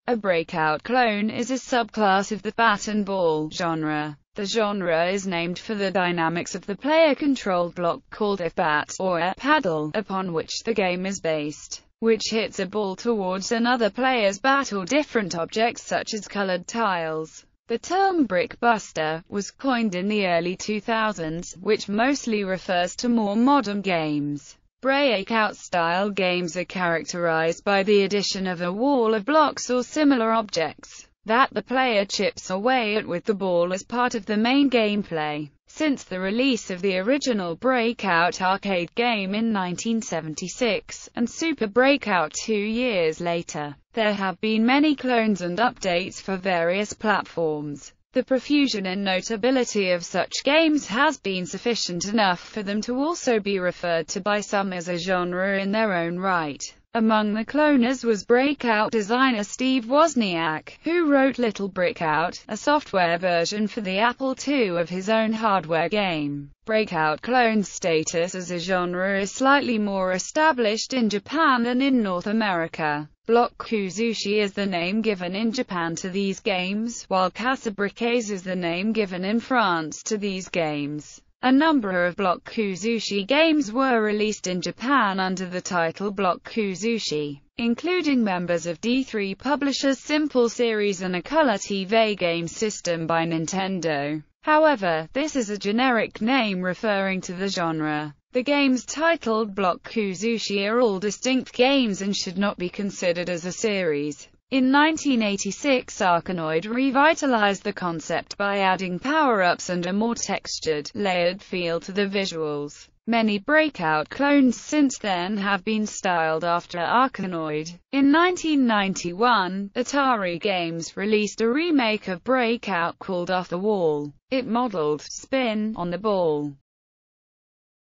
A breakout clone is a subclass of the bat and ball genre. The genre is named for the dynamics of the player-controlled block called a bat, or a paddle, upon which the game is based, which hits a ball towards another player's bat or different objects such as colored tiles. The term brickbuster was coined in the early 2000s, which mostly refers to more modern games. Breakout-style games are characterized by the addition of a wall of blocks or similar objects that the player chips away at with the ball as part of the main gameplay. Since the release of the original Breakout arcade game in 1976, and Super Breakout 2 years later, there have been many clones and updates for various platforms. The profusion and notability of such games has been sufficient enough for them to also be referred to by some as a genre in their own right. Among the cloners was Breakout designer Steve Wozniak, who wrote Little Breakout, a software version for the Apple II of his own hardware game. Breakout clone's status as a genre is slightly more established in Japan than in North America. Block Kuzushi is the name given in Japan to these games, while Casse-Briquets is the name given in France to these games. A number of Block Kuzushi games were released in Japan under the title Block Kuzushi, including members of D3 Publishers' Simple series and a color TV game system by Nintendo. However, this is a generic name referring to the genre. The games titled Block Kuzushi are all distinct games and should not be considered as a series. In 1986, Arkanoid revitalized the concept by adding power-ups and a more textured, layered feel to the visuals. Many Breakout clones since then have been styled after Arkanoid. In 1991, Atari Games released a remake of Breakout called Off the Wall. It modeled Spin on the Ball.